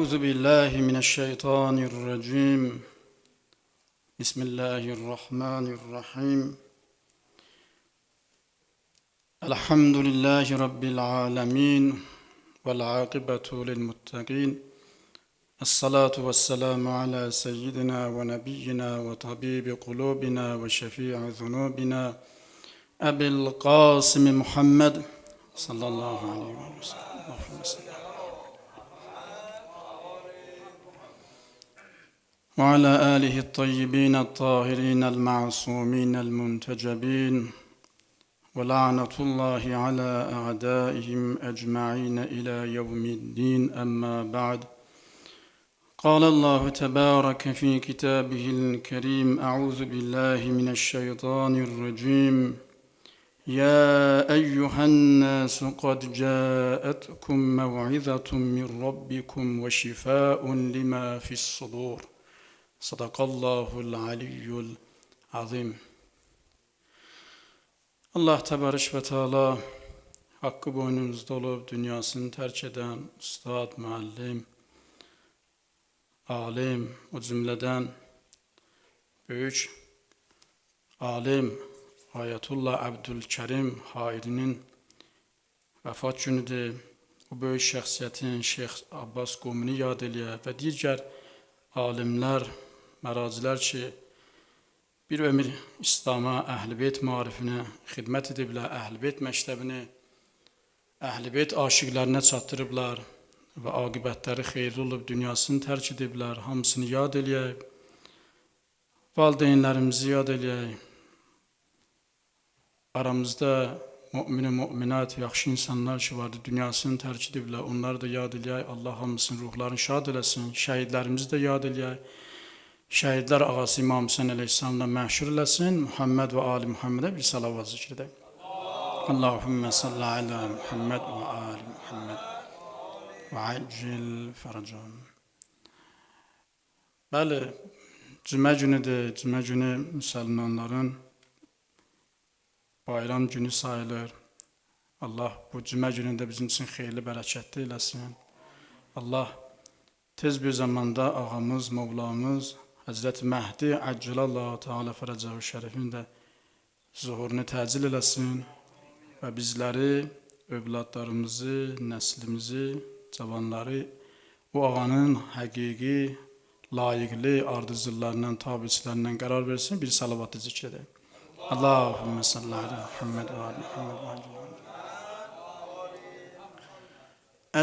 أعوذ بالله من الشيطان الرجيم بسم الله الرحمن الرحيم الحمد لله رب العالمين والعاقبة للمتقين الصلاة والسلام على سيدنا ونبينا وطبيب قلوبنا وشفيع ذنوبنا أبي القاسم محمد صلى الله عليه وسلم وعلى آله الطيبين الطاهرين المعصومين المنتجبين ولعنة الله على أعدائهم أجمعين إلى يوم الدين أما بعد قال الله تبارك في كتابه الكريم أعوذ بالله من الشيطان الرجيم يا أيها الناس قد جاءتكم موعظة من ربكم وشفاء لما في الصدور Sadakallahul aliyyul azim. Allah Tebarek ve Teala hakkı boynunuzda olup dünyasını terk eden ustad, müəllim, alim, o cümleden büyük alim Ayetullah Abdülkerim Hairi'nin vefat günüdür. O böyük şəxsiyyətin Şeyx Abbas Qumini yad eləyə və digər alimlər, məracilər ki, bir ömür İslam'a, Əhl-i Beyt marifinə xidmət ediblər, Əhl-i Beyt məktəbini Əhl-i Beyt aşiqlərinə çatdırıblar və aqibətləri xeyirli olub, dünyasını tərk ediblər. Hamısını yad eləyək, valideynlərimizi yad eləyək. Aramızda müminat, yaxşı insanlar ki vardı, dünyasını tərk ediblər, onları da yad eləyək. Allah hamısının ruhlarını şad eləsin, şəhidlərimizi də yad eləyək. Şəhidlər ağası İmam Hüseyin əleyhissalamla məhşur eləsin. Muhammed və Ali Muhammedə bir salavat zikr edək. Allahümme salli ala Muhammed və Ali Muhammed və accil fərəcəm. Bəli, cümə günüdür. Cümə günü müsəlmanların bayram günü sayılır. Allah bu cümə günündə bizim üçün xeyirli, bərəkətli eləsin. Allah tez bir zamanda ağamız, Mevlamız Hazreti Mehdi Accelallahu Teala Fərəcəhu Şərifin də zuhurunu təcil eləsin və bizləri, övladlarımızı, nəslimizi, cavanları o ağanın həqiqi, layiqli ardıcıllarından, tabiçilərindən qərar versin, bir salavatı zikr edək. Allahümme salli ala Muhammed və ali Muhammed və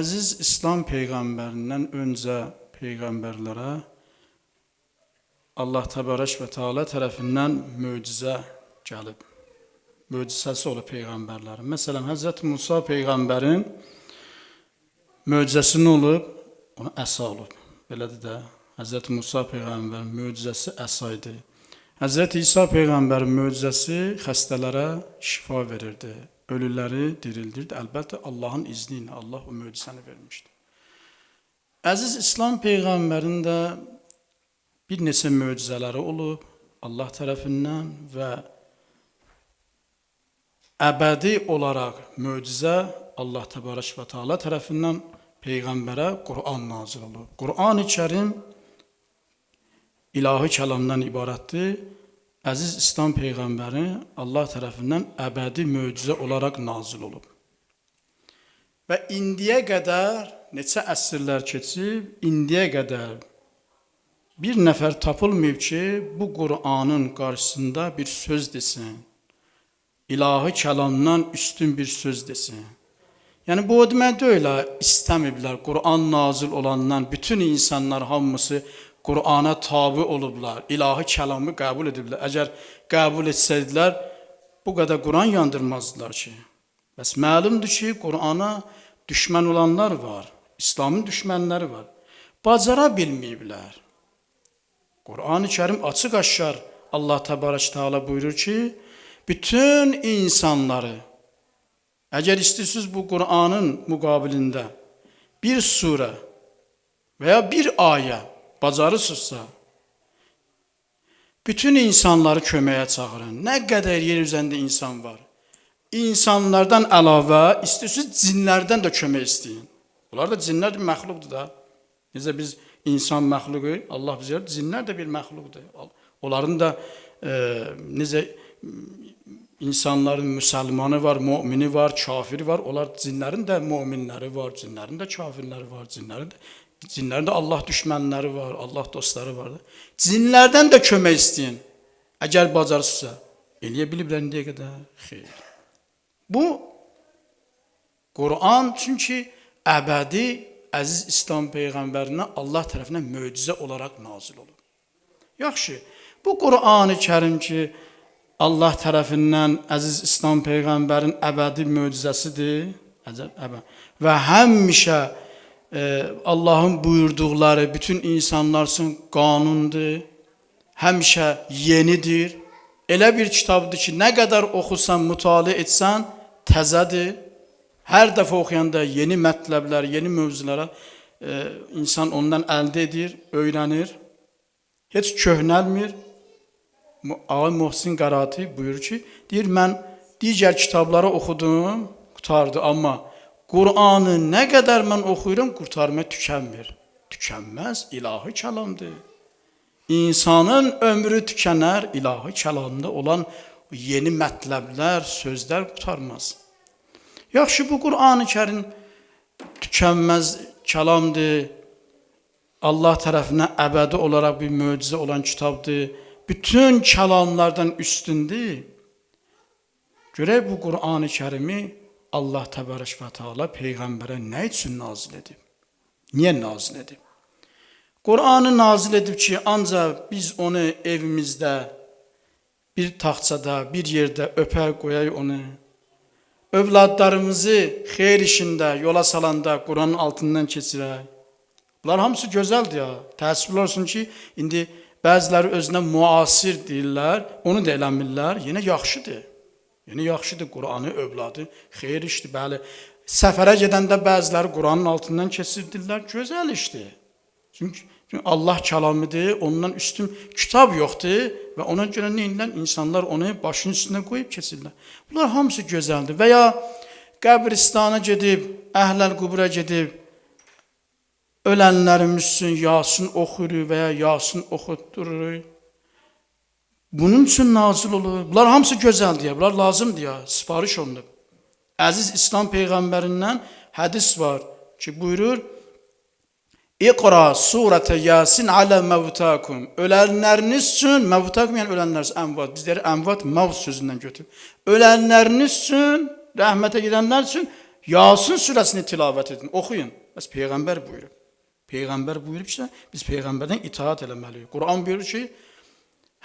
Əziz İslam Peyğəmbərindən öncə Peyğəmbərlərə Allah Təbarək və Teala tərəfindən möcüzə gəlib. Möcüzəsi olub Peyğəmbərlərin. Məsələn, Həzrəti Musa Peyğəmbərin möcüzəsi nə olub? Ona əsa olub. Belədir də, Həzrəti Musa Peyğəmbərin möcüzəsi əsa idi. Həzrəti İsa Peyğəmbərin möcüzəsi xəstələrə şifa verirdi. Ölüləri dirildirdi. Əlbəttə, Allahın izni ilə Allah o möcüzəni vermişdi. Əziz İslam Peyğəmbərin də bir neçə möcüzələri olub Allah tərəfindən və əbədi olaraq möcüzə Allah Təbarək və Teala tərəfindən Peyğəmbərə Qur'an nazil olub. Qur'an-ı Kərim ilahi kəlamdan ibarətdir. Əziz İslam Peyğəmbəri Allah tərəfindən əbədi möcüzə olaraq nazil olub. Və indiyə qədər, neçə əsrlər keçib, indiyə qədər bir nəfər tapılmayıb ki, bu Qur'anın qarşısında bir söz desin. İlahi kəlamdan üstün bir söz desin. Yəni, bu o demək deyil, istəmiblər. Qur'an nazil olandan bütün insanlar hamısı Qur'ana tabi olublar. İlahi kəlamı qəbul ediblər. Əgər qəbul etsəydilər, bu qədər Qur'an yandırmazdılar ki. Bəs məlumdur ki, Qur'ana düşmən olanlar var. İslamın düşmənləri var. Bacara bilməyiblər. Qur'an-ı Kərim açıq aşkar Allah Təbarək Teala buyurur ki, bütün insanları, əgər istəyirsiniz bu Qur'anın müqabilində bir surə və ya bir ayə bacarırsınızsa, bütün insanları köməyə çağırın. Nə qədər yer üzərində insan var. İnsanlardan əlavə istəyirsiniz cinlərdən də kömək istəyin. Bunlar da cinlər məxluqdur da. Necə biz insan məxluqu, Allah bizə cinlər də bir məxluqdur. Onların da necə insanların müsəlmanı var, mümini var, kafiri var. Onlar cinlərin də möminləri var, cinlərin də kafirləri var, cinlərin də Allah düşmənləri var, Allah dostları var. Cinlərdən də kömək istəyin. Əgər bacarsınızsa, eləyə biliblər indiyə qədər? Xeyr. Bu Quran çünki əbədi əziz İslam peyğəmbərinə Allah tərəfindən möcüzə olaraq nazil olub. Yaxşı, bu Quran-ı Kərim ki, Allah tərəfindən əziz İslam peyğəmbərin əbədi möcüzəsidir və həmişə Allahın buyurduqları bütün insanlar üçün qanundur, həmişə yenidir. Elə bir kitabdır ki, nə qədər oxusan, mütaliə etsən, təzədir. Hər dəfə oxuyanda yeni mətləblər, yeni mövzulara insan ondan əldə edir, öyrənir. Heç köhnəlmir. Ağa Muhsin Qarati buyurur ki, deyir, mən digər kitabları oxudum, qutardı, amma Qur'anı nə qədər mən oxuyuram, qurtarmaya tükənmir. Tükənməz, ilahi kəlamdır. İnsanın ömrü tükənər, ilahi kəlamda olan yeni mətləblər, sözlər qurtarmaz. Yaxşı, bu Qur'an-ı Kərim tükənməz kəlamdır, Allah tərəfindən əbədi olaraq bir möcüzə olan kitabdır, bütün kəlamlardan üstündür. Görək bu Qur'an-ı Kərimi Allah Təbarək və Teala Peyğəmbərə nə üçün nazil edib? Niyə nazil edib? Qur'anı nazil edib ki, ancaq biz onu evimizdə, bir taxçada, bir yerdə öpər qoyaq onu. Övladlarımızı xeyir işində, yola salanda Qur'anın altından keçirək. Bunlar hamısı gözəldir ya. Təəssüflər olsun ki, indi bəziləri özünə müasir deyirlər, onu da eləmirlər, yenə yaxşıdır. Yenə yaxşıdır, Qur'anı övladı, xeyir işdir, bəli. Səfərə gedəndə bəziləri Qur'anın altından keçirdirlər, gözəl işdir. Çünki Allah kəlamıdır, ondan üstün kitab yoxdur və ona görə neyinlər? İnsanlar onu başının üstünə qoyub keçirlər. Bunlar hamısı gözəldir. Və ya qəbristana gedib, əhləl qubura gedib, ölənlərimiz üçün Yasin oxuyur və ya Yasin oxutdurur. Bunun üçün nazil olur. Bunlar hamısı gözəldir, bunlar lazımdır ya, sifariş olunub. Əziz İslam Peyğəmbərindən hədis var ki, buyurur, İqra surətə Yasin alə məvtakum. Ölənləriniz üçün, məvtakum yəni ölənləriniz, əmvat. Bizləri əmvat, mavz sözündən götürüb. Ölənləriniz üçün, rəhmətə gedənlər üçün Yasin surəsini tilavət edin, oxuyun. Bəs Peyğəmbər buyurub. Peyğəmbər buyurub ki, biz Peyğəmbərdən itaat eləməliyik. Quran buyurur ki,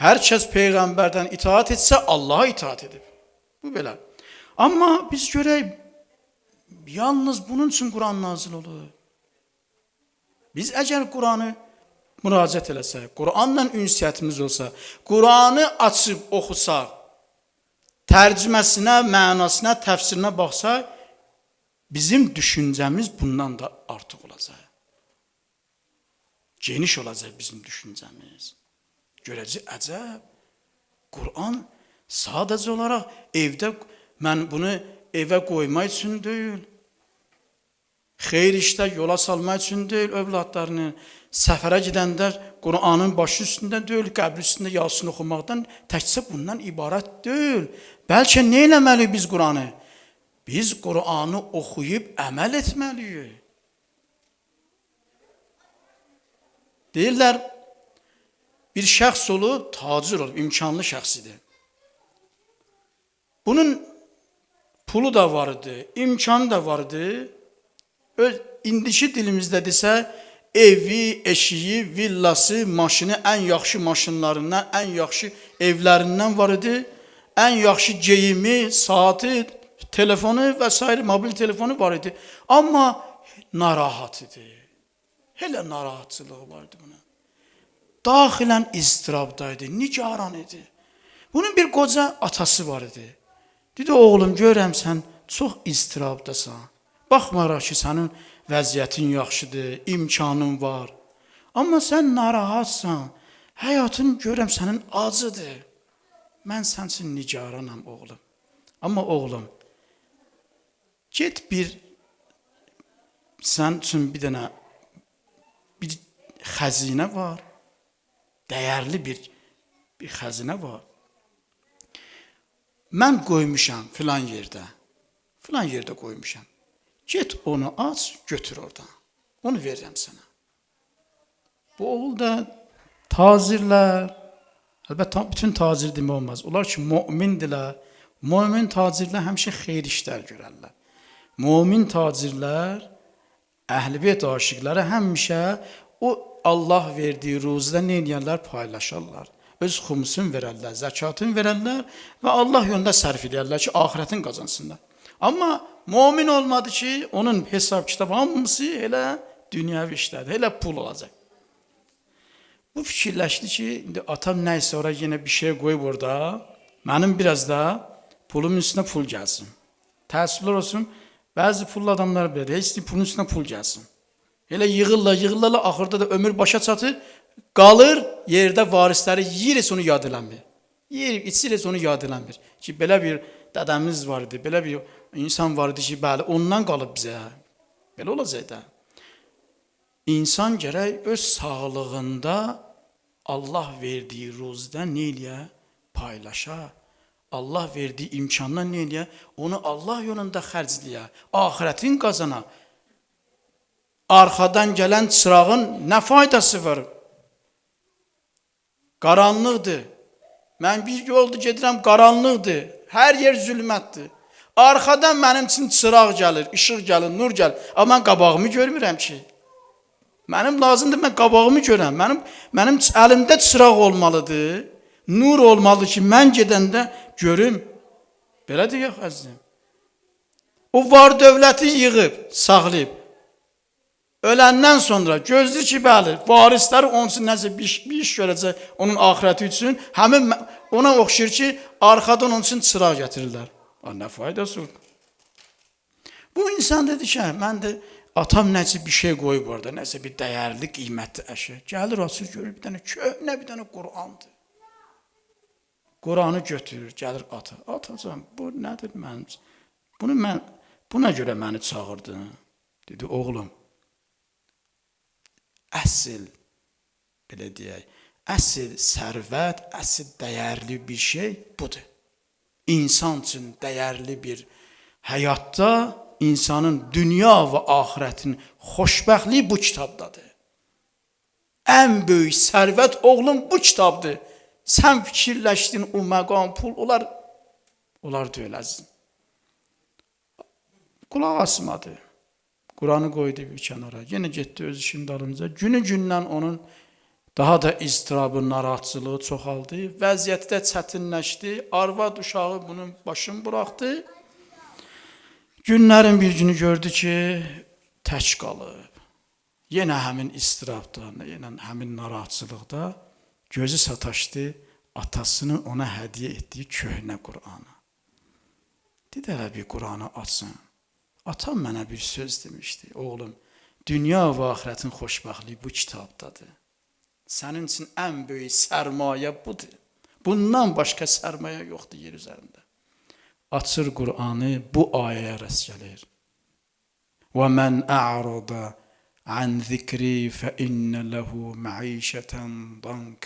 hər kəs Peyğəmbərdən itaat etsə, Allaha itaat edib. Bu belə. Amma biz görək, yalnız bunun üçün Quran nazil olur. Biz əgər Quranı müraciət eləsək, Quranla ünsiyyətimiz olsa, Quranı açıb oxusaq, tərcüməsinə, mənasına, təfsirinə baxsaq, bizim düşüncəmiz bundan da artıq olacaq. Geniş olacaq bizim düşüncəmiz. Görəcək, əcəb, Quran sadəcə olaraq evdə, mən bunu evə qoymaq üçün deyil, xeyir işdə yola salmaq üçün deyil, övladlarını səfərə gedəndə Quranın başı üstündə deyil, qəbri üstündə Yasin oxumaqdan təkcə bundan ibarət deyil. Bəlkə nə eləməliyik biz Quranı? Biz Quranı oxuyub əməl etməliyik. Deyirlər, bir şəxs olub, tacir olub, imkanlı şəxsidir. Bunun pulu da var idi, imkanı da var idi. İndiki dilimizdə desə, evi, eşiyi, villası, maşını, ən yaxşı maşınlarından, ən yaxşı evlərindən var idi. Ən yaxşı geyimi, saati, telefonu və s. mobil telefonu var idi. Amma narahat idi. Hələ narahatçılığı vardı buna. Daxilən iztirabdaydı, nigaran idi. Bunun bir qoca atası var idi. Dedi, oğlum, görəm sən çox iztirabdasan. Baxmaraq ki, sənin vəziyyətin yaxşıdır, imkanın var. Amma sən narahatsan, həyatın görəm sənin acıdır. Mən sən üçün nigaranam, oğlum. Amma oğlum, get sən üçün bir dənə bir xəzinə var. Dəyərli bir xəzinə var. Mən qoymuşam filan yerdə. Filan yerdə qoymuşam. Get onu aç, götür oradan. Onu verirəm sənə. Bu oğul da tacirlər, əlbəttə bütün tacir demək olmaz. Onlar ki, mümindirlər. Mümin tacirlər həmişə xeyir işlər görərlər. Mümin tacirlər, əhl-i beyt aşiqləri həmişə o Allah verdiyi ruzidə nə edirlər? Paylaşarlar. Öz xumusunu verərlər, zəkatını verərlər və Allah yolunda sərf edərlər ki, axirətin qazansınlar. Amma mümin olmadı ki, onun hesab kitabı hamısı elə dünyəvi işlərdir, elə pul olacaq. Bu fikirləşdi ki, indi atam nəysə oraya yenə bir şey qoyub orada, mənim biraz da pulumun üstünə pul gəlsin. Təəssüflər olsun, bəzi pullu adamlar belə, heç pulun üstünə pul gəlsin. Elə yığırlar, axırda da ömür başa çatır, qalır yerdə varisləri yiyir, onu yad eləmir. Yiyir, içir, onu yad eləmir. Ki, belə bir dədəmiz var idi, belə bir insan var idi ki, bəli, ondan qalıb bizə. Belə olacaq da. İnsan gərək öz sağlığında Allah verdiyi ruzidən nə eləyə? Paylaşa. Allah verdiyi imkandan nə eləyə? Onu Allah yolunda xərcləyə. Axirətin qazana. Arxadan gələn çırağın nə faydası var? Qaranlıqdır. Mən bir yolda gedirəm, qaranlıqdır. Hər yer zülmətdir. Arxadan mənim üçün çıraq gəlir, işıq gəlir, nur gəlir. Amma mən qabağımı görmürəm ki. Mənim lazımdır, mən qabağımı görəm. Mənim əlimdə çıraq olmalıdır. Nur olmalıdır ki, mən gedəndə görüm. Belədir yox əzizim. O var dövləti yığıb, saxlayıb. Öləndən sonra gözlür ki, bəli, varisləri onun üçün nəsə bir iş görəcək onun axirəti üçün. Həmin ona oxşur ki, arxadan onun üçün çıraq gətirirlər. Nə faydası olur? Bu insan dedi ki, mən də atam nəsə bir şey qoyub orada, nəsə bir dəyərli, qiymətli əşya. Gəlir, açır, görür, bir dənə köhnə, bir dənə Qur'andır. Qur'anı götürür, gəlir ata. Atacam, bu nədir mənim? Buna görə məni çağırdın. Dedi, oğlum, əsl, belə deyək, əsl sərvət, əsl dəyərli bir şey budur. İnsan üçün dəyərli bir həyatda, insanın dünya və axirətin xoşbəxtliyi bu kitabdadır. Ən böyük sərvət oğlum bu kitabdır. Sən fikirləşdin o məqam, pul, onlar deyil əzizim. Qulaq asmadı. Qur'anı qoydu bir kənara. Yenə getdi öz işinin dalınca. Günü-gündən onun daha da iztirabı, narahatçılığı çoxaldı. Vəziyyəti də çətinləşdi. Arvad uşağı bunun başını buraxdı. Günlərin bir günü gördü ki, tək qalıb. Yenə həmin istirabda, yenə həmin narahatçılıqda gözü sataşdı atasının ona hədiyyə etdiyi köhnə Qur'anı. Dedi, elə bir Qur'anı açsın. Atam mənə bir söz demişdi. Oğlum, dünya və axirətin xoşbəxtliyi bu kitabdadır. Sənin üçün ən böyük sərmayə budur. Bundan başqa sərmayə yoxdur yer üzərində. Açır Qur'anı, bu ayəyə rast gəlir. وَمَنْ أَعْرَضَ عَنْ ذِكْرِي فَإِنَّ لَهُ مَعِيشَةً ضَنْكَ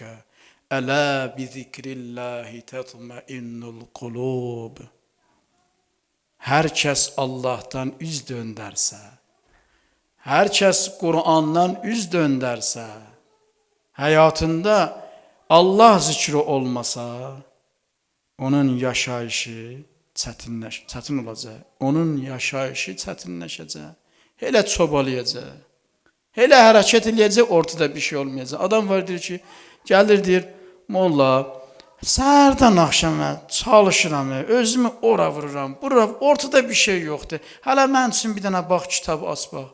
أَلَا بِذِكْرِ اللّٰهِ تَطْمَئِنُّ الْقُلُوبِ. Hər kəs Allahdan üz döndərsə, hər kəs Qur'andan üz döndərsə, həyatında Allah zikri olmasa, onun yaşayışı çətin olacaq. Onun yaşayışı çətinləşəcək. Elə çobalayacaq. Elə hərəkət eləyəcək, ortada bir şey olmayacaq. Adam var deyir ki, gəlir deyir, molla, səhərdən axşama çalışıram, özümü ora vururam, bura, ortada bir şey yoxdur. Hələ mən üçün bir dənə bax, kitabı aç bax.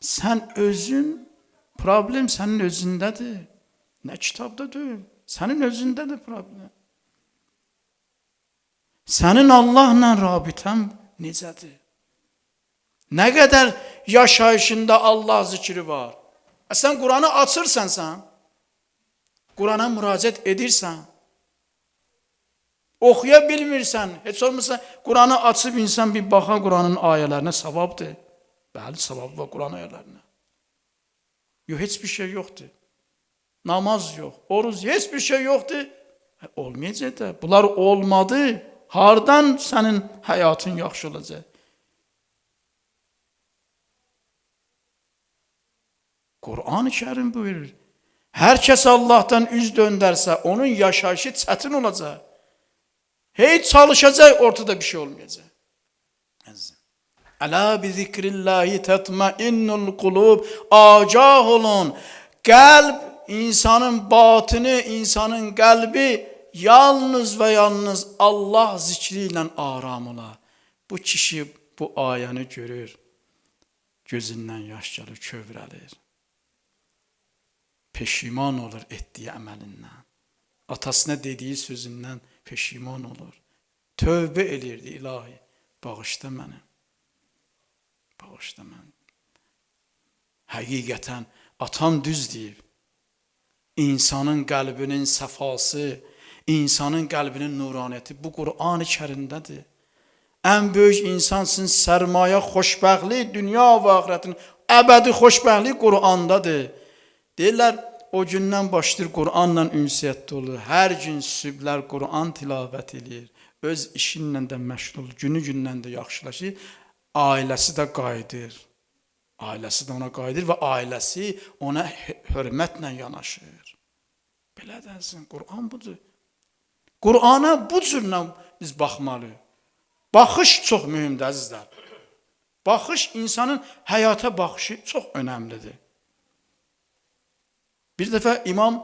Sən özün, problem sənin özündədir. Nə kitabda deyil, sənin özündədir problem. Sənin Allahla rabitən necədir? Nə qədər yaşayışında Allah zikri var? Sən Qur'anı açırsan sən, Qur'ana müraciət edirsən, oxuya bilmirsən, heç olmasa Qur'anı açıb insan bir baxa Qur'anın ayələrinə savabdır. Bəli, savab var Qur'an ayələrinə. Yox, heç bir şey yoxdur. Namaz yox, oruz, heç bir şey yoxdur. Olmayacaq da. Bunlar olmadı. Hardan sənin həyatın yaxşı olacaq? Qur'an-ı Kərim buyurur. Hər kəs Allahdan üz döndərsə, onun yaşayışı çətin olacaq. Heç çalışacaq, ortada bir şey olmayacaq. Əla bi zikrillahi tetmainnul qulub. Agah olun. Qəlb, insanın batını, insanın qəlbi yalnız və yalnız Allah zikri ilə aram olar. Bu kişi bu ayəni görür. Gözündən yaş gəlir, kövrəlir. Peşiman olur etdiyi əməlindən. Atasına dediyi sözündən peşiman olur. Tövbə elirdi, ilahi. Bağışla məni. Bağışla məni. Həqiqətən atam düz deyib. İnsanın qəlbinin səfası, insanın qəlbinin nuraniyyəti bu Qur'an-ı Kərimdədir. Ən böyük insansın, sərmayə, xoşbəxtlik, dünya və axirətin əbədi xoşbəxtlik Qur'andadır. Deyirlər, o gündən başlayır Qur'anla ünsiyyətdə olur. Hər gün sübhlər Qur'an tilavət edir. Öz işinlə də məşğul, günü-gündən də yaxşılaşır. Ailəsi də qayıdır. Ailəsi də ona qayıdır və ailəsi ona hörmətlə yanaşır. Belə dənsin, Qur'an budur. Qur'ana bu cürlə biz baxmalıyıq. Baxış çox mühümdür, əzizlər. Baxış, insanın həyata baxışı çox önəmlidir. Bir dəfə imam,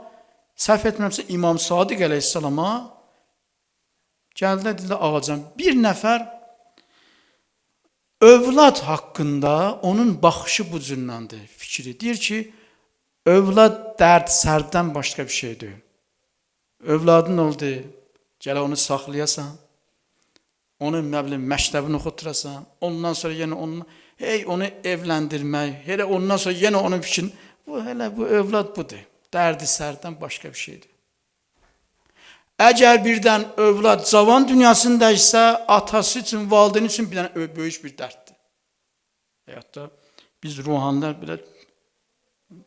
səhv etmirəmsə, İmam Sadiq əleyhissalama gəldi, dedi ağacan, bir nəfər övlad haqqında onun baxışı bu cürləndir, fikri. Deyir ki, övlad dərd, sərdən başqa bir şey deyil. Övladın oldu, gələ onu saxlayasan, onun məktəbini oxuturasan, ondan sonra yenə onu evləndirmək, elə ondan sonra yenə onun fikrini, bu övlad budur. Dərdi sərdən başqa bir şeydir. Əgər birdən övlad cavan dünyasında isə atası üçün, valideyni üçün bir dənə böyük bir dərddir. Həyat da biz ruhanlar belə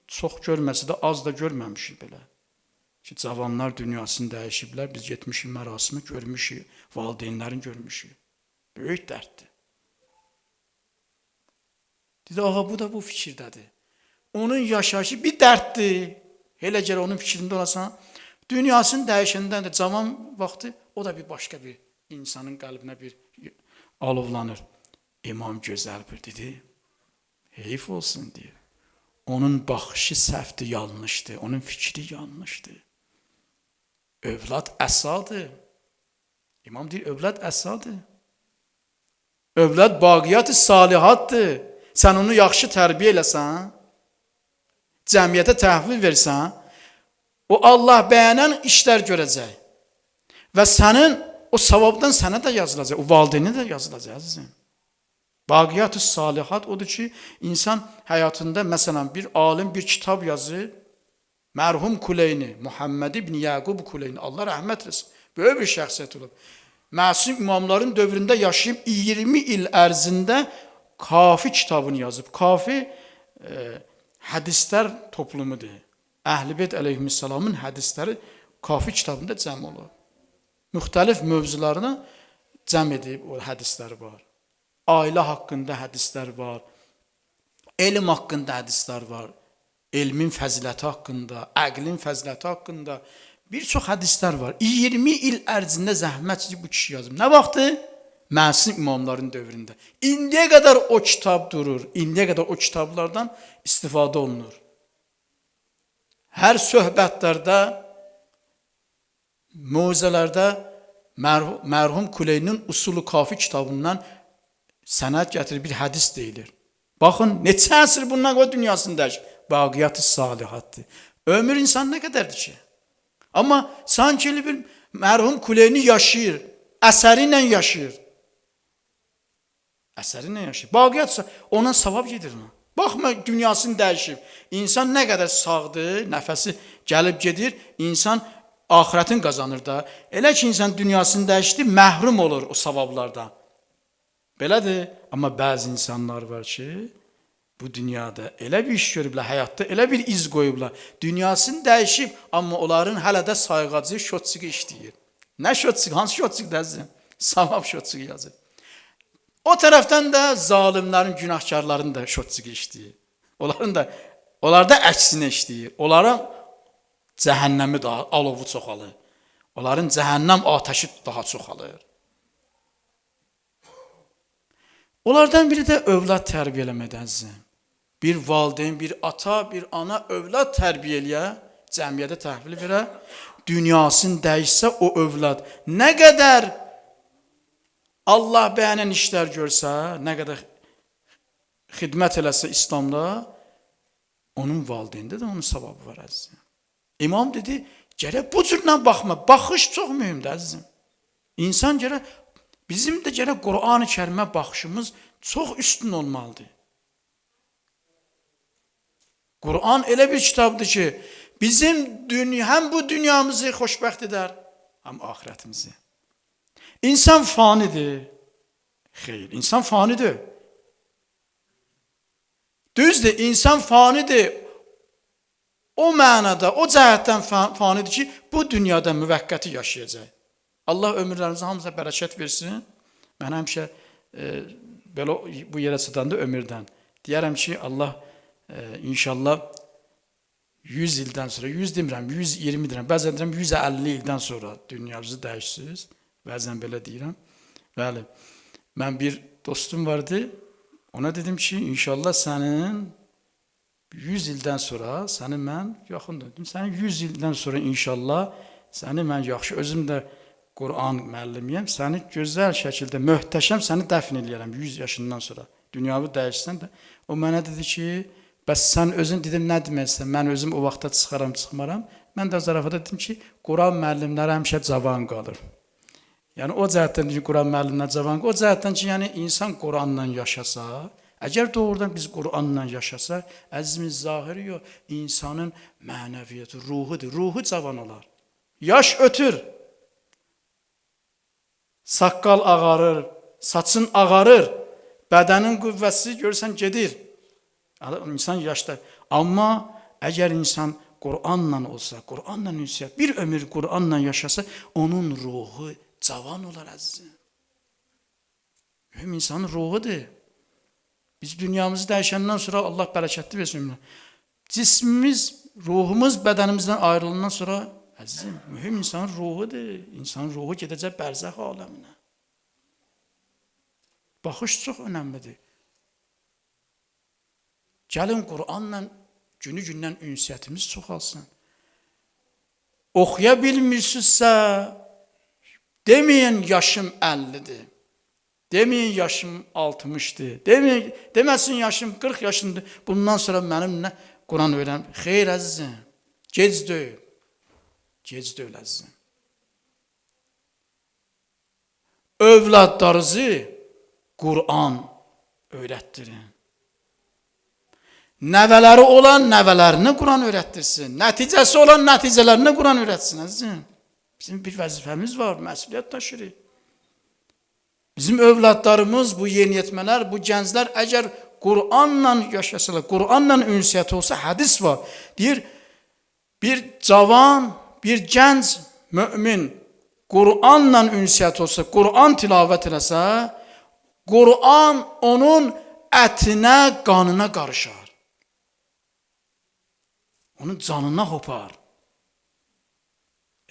çox görməsə də az da görməmişik belə. Ki, cavanlar dünyasını dəyişiblər, biz getmişik mərasimi görmüşük, valideynlərin görmüşük. Böyük dərddir. Dedi, ağa bu da bu fikirdədir. Onun yaşayışı bir dərddir. Elə gələ onun fikrində olasan, dünyasını dəyişəndən də cavan vaxtı, o da bir başqa bir insanın qəlbinə bir alovlanır. İmam gözəl bir dedi, heyf olsun deyir. Onun baxışı səhvdir, yanlışdır, onun fikri yanlışdır. Övlad əsadır. İmam deyir, övlad əsadır. Övlad baqiyyat-ı salihatdır. Sən onu yaxşı tərbiyə eləsən, cəmiyyətə təhvil versən, o Allah bəyənən işlər görəcək. Və sənin o savabdan sənə də yazılacaq, o valideyninə də yazılacaq, əzizim. Baqiyyat-ı salihat odur ki, insan həyatında, məsələn, bir alim bir kitab yazır, mərhum Kuleyni, Muhammed ibn Yaqub Kuleyni, Allah rəhmət etsin, böyük bir şəxsiyyət olub. Məsum imamların dövründə yaşayıb 20 il ərzində Kafi kitabını yazıb. Kafi hədislər toplumudur. Əhl-i-Beyt əleyhissalamın hədisləri Kafi kitabında cəm olur. Müxtəlif mövzularını cəm edib o hədislər var. Ailə haqqında hədislər var. Elm haqqında hədislər var. Elmin fəziləti haqqında, əqlin fəziləti haqqında bir çox hədislər var. 20 il ərzində zəhmətçi bu kişi yazıb. Nə vaxtı? Məsum imamların dövründə. İndiyə qədər o kitab durur. İndiyə qədər o kitablardan istifadə olunur. Hər söhbətlərdə, mövzələrdə mərhum Kuleynin Usul-u Kafi kitabından sənəd gətirir, bir hədis deyilir. Baxın, neçə əsr bundan o dünyasındadır. Baqiyyat-ı salihatdır. Ömür insan nə qədərdir ki? Amma sanki bir mərhum Kuleyni yaşayır, əsəri ilə yaşayır. Əsəri ilə yaşayır. Baqiyyat ona savab gedir mi? Baxma, dünyasını dəyişib. İnsan nə qədər sağdır, nəfəsi gəlib gedir, insan axirətin qazanır da. Elə ki, insan dünyasını dəyişdi, məhrum olur o savablardan. Belədir, amma bəzi insanlar var ki, bu dünyada elə bir iş görüblər, həyatda elə bir iz qoyublar. Dünyasını dəyişib, amma onların hələ də sayğacı şotçuğu işləyir. Nə şotçuğu? Hansı şotçuğu dəzim? Savab şotçuğu yazır. O tərəfdən də zalimlərin, günahkarların da şotçuğu işləyir. Onlar da əksinə işləyir. Onların cəhənnəmi daha alovu çoxalır. Onların cəhənnəm ateşi daha çoxalır. Onlardan biri də övlad tərbiyə eləməkdir əzizim. Bir valideyn, bir ata, bir ana övlad tərbiyə eləyə, cəmiyyətə təhvil verə, dünyasını dəyişsə o övlad nə qədər Allah bəyənən işlər görsə, nə qədər xidmət eləsə İslamda, onun valideyndə də onun savabı var əzizim. İmam dedi, gərək bu cürlə baxma, baxış çox mühümdür əzizim. İnsan gərək, bizim də gərək Qur'an-ı Kərimə baxışımız çox üstün olmalıdır. Qur'an elə bir kitabdır ki, bizim həm bu dünyamızı xoşbəxt edər, həm ahirətimizi. İnsan fanidir. Xeyr, insan fanidir. Düzdür, insan fanidir. O mənada, o cəhətdən fanidir ki, bu dünyada müvəqqəti yaşayacaq. Allah ömürlərimizə hamısına bərəkət versin. Mən həmişə belə bu yerə çatanda ömürdən deyərəm ki, Allah inşallah 100 ildən sonra, 100 demirəm, 120 deyirəm, bəzən deyirəm 150 ildən sonra dünyamızı dəyişsiniz. Bəzən belə deyirəm. Bəli, mən bir dostum vardı, ona dedim ki, inşallah sənin 100 ildən sonra, səni mən yaxın dedim, sənin 100 ildən sonra inşallah, səni mən yaxşı, özüm də Qur'an müəllimiyəm, səni gözəl şəkildə, möhtəşəm səni dəfn eləyərəm 100 yaşından sonra. Dünyamı dəyişsən də, o mənə dedi ki, bəs sən özün dedim, nə deməksən, mən özüm o vaxta çıxaram, çıxmaram. Mən də zarafata dedim ki, Qur'an müəllimləri həmişə cavan qalır. Yəni o cəhətdən ki, Qur'an müəllimləri cavan qalır, o cəhətdən ki, yəni insan Qur'anla yaşasa, əgər doğrudan biz Qur'anla yaşasa, əzimiz zahiri yox, insanın mənəviyyatı, ruhudur, ruhu cavan olar. Yaş ötür. Saqqal ağarır, saçın ağarır, bədənin qüvvəsi görürsən gedir. İnsan yaşlar. Amma əgər insan Qur'anla olsa, Qur'anla ünsiyyət, bir ömür Qur'anla yaşasa, onun ruhu cavan olar əzizim. Mühüm insanın ruhudur. Biz dünyamızı dəyişəndən sonra Allah bərəkətli versin. Cismimiz, ruhumuz bədənimizdən ayrılandan sonra əzizim, mühüm insanın ruhudur. İnsanın ruhu gedəcək bərzəx aləminə. Baxış çox önəmlidir. Gəlin Qur'anla günü-gündən ünsiyyətimiz çoxalsın. Oxuya bilmirsinizsə, deməyin yaşım 50'dir. Deməyin yaşım 60'dır. Deməsin yaşım 40 yaşındır. Bundan sonra mənimlə Qur'an öyrən. Xeyr əzizim, gec deyil. Gec deyil əzizim. Övladlarınızı Qur'an öyrətdirin. Nəvələri olan nəvələrinə Qur'an öyrətdirsin. Nəticəsi olan nəticələrinə Qur'an öyrətsin əzizim. Bizim bir vəzifəmiz var, məsuliyyət daşırıq. Bizim övladlarımız, bu yeniyetmələr, bu gənclər əgər Qur'anla yaşasalar, Qur'anla ünsiyyət olsa, hədis var. Deyir, bir cavan, bir gənc mümin Qur'anla ünsiyyət olsa, Qur'an tilavət eləsə, Qur'an onun ətinə, qanına qarışar. Onun canına hopar.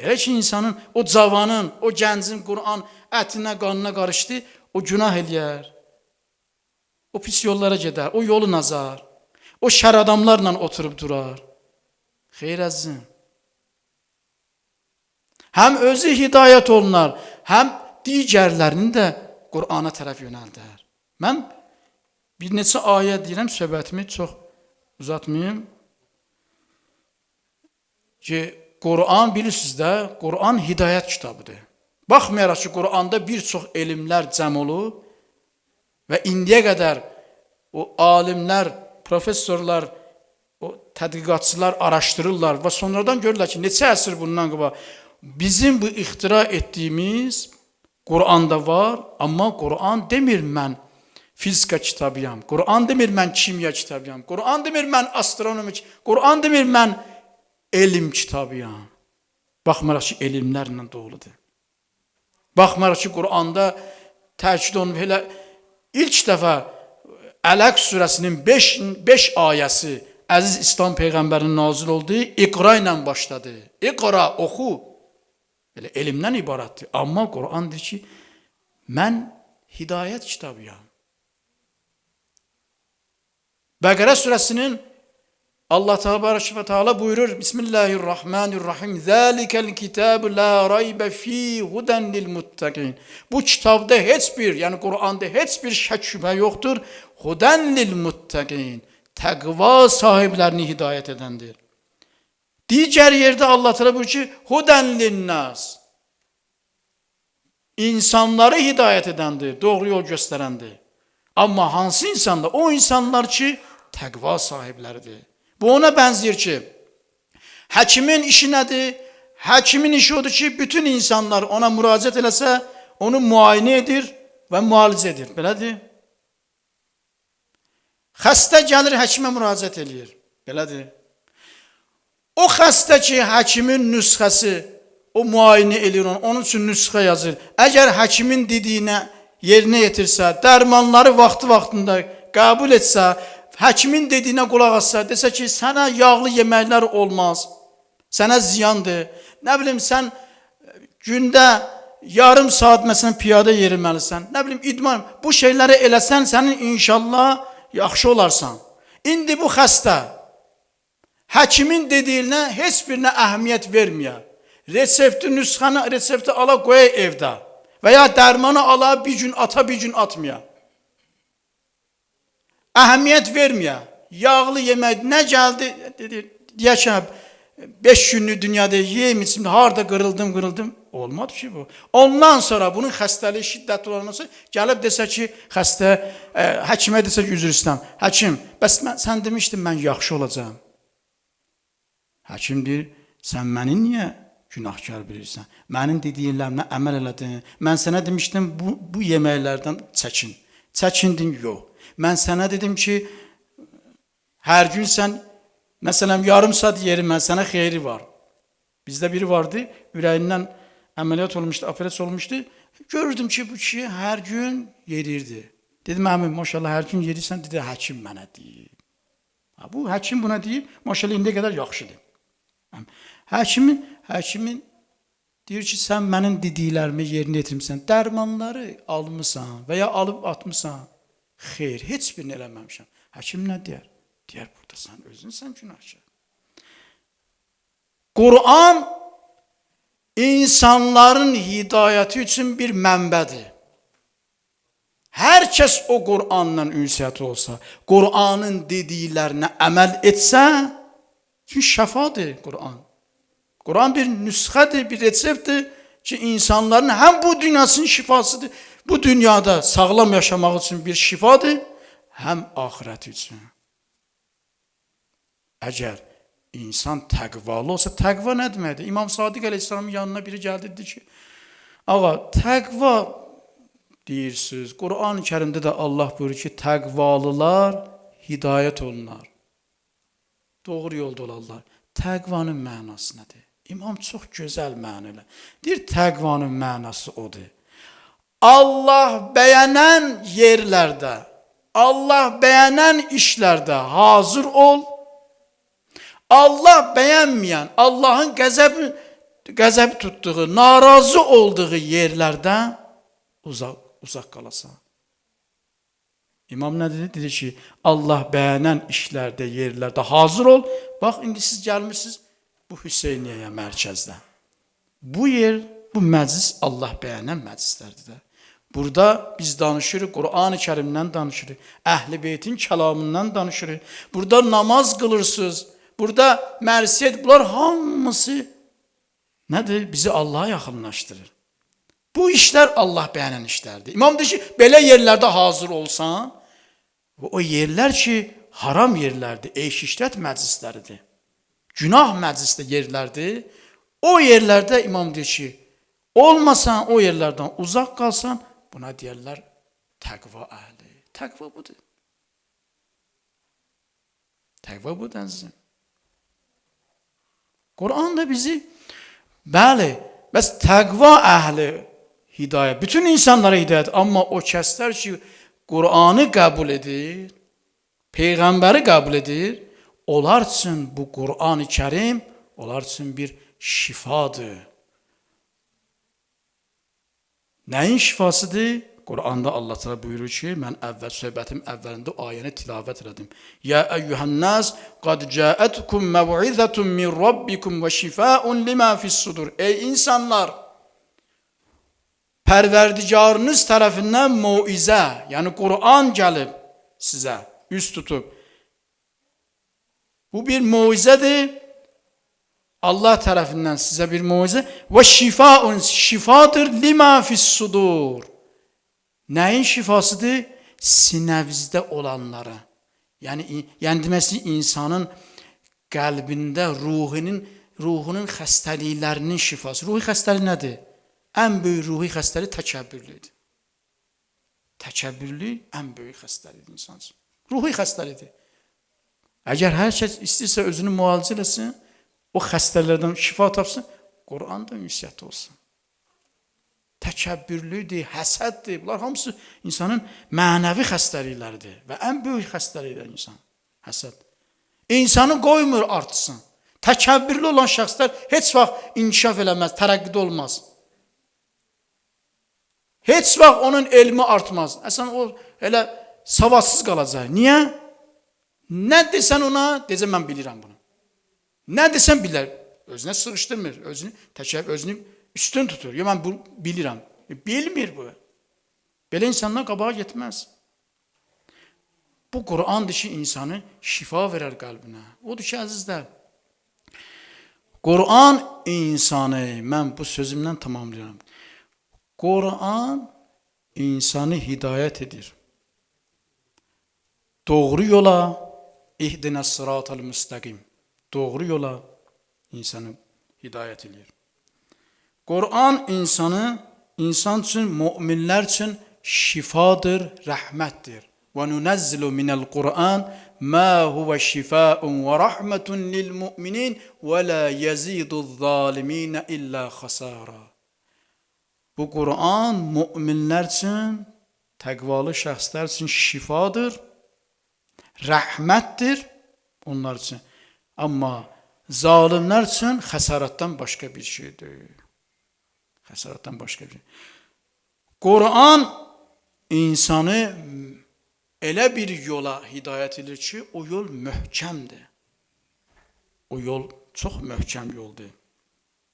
Elə ki, insanın, o cavanın, o gəncin Qur'an ətinə, qanına qarışdı, o günah eləyər. O pis yollara gedər, o yolu nazar. O şər adamlarla oturub durar. Xeyr əzizim. Həm özü hidayət olunar, həm digərlərini də Qur'ana tərəf yönəldər. Mən bir neçə ayə deyirəm, söhbətimi çox uzatmayayım. Ki, Qur'an bilirsiniz də, Qur'an hidayət kitabıdır. Baxmayaraq ki, Qur'anda bir çox elmlər cəm olub və indiyə qədər o alimlər, professorlar, o tədqiqatçılar araşdırırlar və sonradan görürlər ki, neçə əsr bundan qabaq bizim bu ixtira etdiyimiz Qur'anda var, amma Qur'an demir mən fizika kitabıyam. Quran demir mən kimya kitabıyam. Quran demir mən astronomi. Quran demir mən elm kitabıyam. Baxmayaraq ki, elmlərlə doludur. Baxmayaraq ki, Quranda təkid olunub elə ilk dəfə Ələq surəsinin 5 ayəsi əziz İslam Peyğəmbərinin nazil olduğu İqra ilə başladı. İqra, oxu. Elə elmdən ibarətdir. Amma Quran deyir ki, mən hidayət kitabıyam. Bəqərə surəsinin Allah Təbarək və Teala buyurur. Bismillahirrahmanirrahim. Zəlikəl kitab la raybe fi hudan lil muttaqin. Bu kitabda heç bir, yəni Quranda heç bir şək şübhə yoxdur. Hudan lil muttaqin. Təqva sahiblərini hidayət edəndir. Digər yerdə Allah Teala buyurur ki, hudan linnas. İnsanları hidayət edəndir, doğru yol göstərəndir. Amma hansı insanlar? O insanlar ki, təqva sahibləridir. Bu ona bənzəyir ki, həkimin işi nədir? Həkimin işi odur ki, bütün insanlar ona müraciət eləsə, onu müayinə edir və müalicə edir. Belədir. Xəstə gəlir, həkimə müraciət eləyir. Belədir. O xəstə ki, həkimin nüsxəsi, o müayinə eləyir onu, onun üçün nüsxə yazır. Əgər həkimin dediyinə yerinə yetirsə, dərmanları vaxtında qəbul etsə, həkimin dediyinə qulaq assa, desə ki, sənə yağlı yeməklər olmaz, sənə ziyandır. Nə bilim, sən gündə yarım saat məsələn piyada yeriməlisən. Nə bilim, idman, bu şeyləri eləsən, sənin inşallah yaxşı olarsan. İndi bu xəstə həkimin dediyinə heç birinə əhəmiyyət verməyə. Resepti ala qoya evdə və ya dərmanı ala bir gün ata, bir gün atmaya. Əhəmiyyət verməyə. Yağlı yemək nə gəldi? Deyək ki, 5 günlük dünyada yeyim içimdə, harada qırıldım. Olmadı ki bu. Ondan sonra bunun xəstəliyi şiddətli olması gəlib desə ki, xəstə, həkimə desə ki, üzr istəyirəm. Həkim, bəs sən demişdin mən yaxşı olacağım. Həkim deyir, sən məni niyə günahkar bilirsən? Mənim dediyimlərimlə əməl elədin. Mən sənə demişdim, bu yeməklərdən çəkin. Çəkindin, yox. Mən sənə dedim ki, hər gün sən, məsələn, yarım saat yerim, sənə xeyri var. Bizdə biri vardı, ürəyindən əməliyyat olmuşdu, operasiya olmuşdu. Gördüm ki, bu kişi hər gün yerirdi. Dedim, əmin, maşallah, hər gün yerirsən, dedi, həkim mənə deyib. Bu, həkim buna deyib, maşallah, indiyə qədər yaxşıdır. Həkimin deyir ki, sən mənim dediklərimi yerinə yetirmişsən, dərmanları almışsan və ya alıb atmışsan. Xeyr, heç birini eləməmişəm. Həkim nə deyər? Deyər, burada sən özünsən günahkar. Quran insanların hidayəti üçün bir mənbədir. Hər kəs o Quranla ünsiyyəti olsa, Quranın dediklərinə əməl etsə, çünki şəfadır Quran. Quran bir nüsxədir, bir reseptdir ki, insanların həm bu dünyasının şifasıdır, bu dünyada sağlam yaşamaq üçün bir şifadır, həm axirət üçün. Əgər insan təqvalı olsa, təqva nə deməkdir? İmam Sadiq əleyhissalamın yanına biri gəldi, dedi ki, ağa, təqva deyirsiniz, Quran-ı Kərimdə də Allah buyurur ki, təqvalılar hidayət olunlar. Doğru yolda olarlar. Təqvanın mənası nədir? İmam çox gözəl mənələ. Deyir, təqvanın mənası odur. Allah bəyənən yerlərdə, Allah bəyənən işlərdə hazır ol. Allah bəyənməyən, Allahın qəzəb tutduğu, narazı olduğu yerlərdən uzaq qalasan. İmam nə dedi? Dedi ki, Allah bəyənən işlərdə, yerlərdə hazır ol. Bax, indi siz gəlmişsiniz bu Hüseyniyyə mərkəzdə. Bu yer, bu məclis Allah bəyənən məclislərdir də. Burada biz danışırıq, Quran-ı Kərimdən danışırıq, Əhl-i Beytin kəlamından danışırıq. Burada namaz qılırsınız, burada mərsiyət, bunlar hamısı nədir? Bizi Allah'a yaxınlaşdırır. Bu işlər Allah bəyənən işlərdir. İmam deyir ki, belə yerlərdə hazır olsan, o yerlər ki, haram yerlərdir, eş-işrət məclisləridir, günah məclisdə yerlərdir. O yerlərdə imam deyir ki, olmasan, o yerlərdən uzaq qalsan, buna deyərlər təqva əhli. Təqva budur. Təqva budur əzizim. Quran da bizi, bəli, bəs təqva əhli hidayət, bütün insanlara hidayət, amma o kəslər ki, Qur'anı qəbul edir, Peyğəmbəri qəbul edir, onlar üçün bu Qur'an-ı Kərim, onlar üçün bir şifadır. Nəyin şifasıdır? Qur'anda Allah təala buyurur ki, mən söhbətim əvvəlində o ayəni tilavət elədim. Ya eyyuhən-nas qad ca'atkum mev'izatun min rabbikum ve şifaa'un lima fi's-sudur. Ey insanlar, Pərverdigarınız tərəfindən mauizə, yəni Qur'an gəlib sizə, üz tutub. Bu bir muizədir. Allah tərəfindən sizə bir muizə və şifaun, şifadır lima fi's-sudur. Nəyin şifasıdır? Sinəvizdə olanlara. Yəni deməsi insanın qəlbində, ruhunun xəstəliklərinin şifası. Ruhi xəstəlik nədir? Ən böyük ruhi xəstəlik təkəbbürlüdür. Təkəbbürlük ən böyük xəstəlikdir insan üçün. Ruhi xəstəlikdir. Əgər hər kəs istəyirsə özünü müalicə eləsin, o xəstəliklərdən şifa tapsın, Qur'anda ünsiyyət olsun. Təkəbbürlüdür, həsəddir. Bunlar hamısı insanın mənəvi xəstəlikləridir və ən böyük xəstəlikdir insan. Həsəd. İnsanı qoymur artsın. Təkəbbürlü olan şəxslər heç vaxt inkişaf eləməz, tərəqqide olmaz. Heç vaxt onun elmi artmaz. Əslən o elə savadsız qalacaq. Niyə? Nə desən ona, deyəcək mən bilirəm bunu. Nə desən bilər. Özünə sığışdırmır, özünü üstün tutur. Ya mən bilirəm. Bilmir bu. Belə insanlar qabağa getməz. Bu Qur'andır ki, insanı şifa verər qəlbinə. Odur ki, əzizlər, Qur'an insanı, mən bu sözümdən tamamlayıram. Qur'an insanı hidayət edir. Doğru yola, ihdinəs sıratal müstəqim. Doğru yola insanı hidayət edir. Qur'an insan üçün, müminlər üçün şifadır, rəhmətdir. Və nunəzzilu minəl Qur'an mə huvə şifaun və rəhmətun lil müminin və la yəziduz zaliminə illə xasara. Bu Qur'an müminlər üçün, təqvalı şəxslər üçün şifadır, rəhmətdir onlar üçün. Amma zalimlər üçün xəsarətdən başqa bir şeydir. Xəsarətdən başqa bir şey. Qur'an insanı elə bir yola hidayət edir ki, o yol möhkəmdir. O yol çox möhkəm yoldur.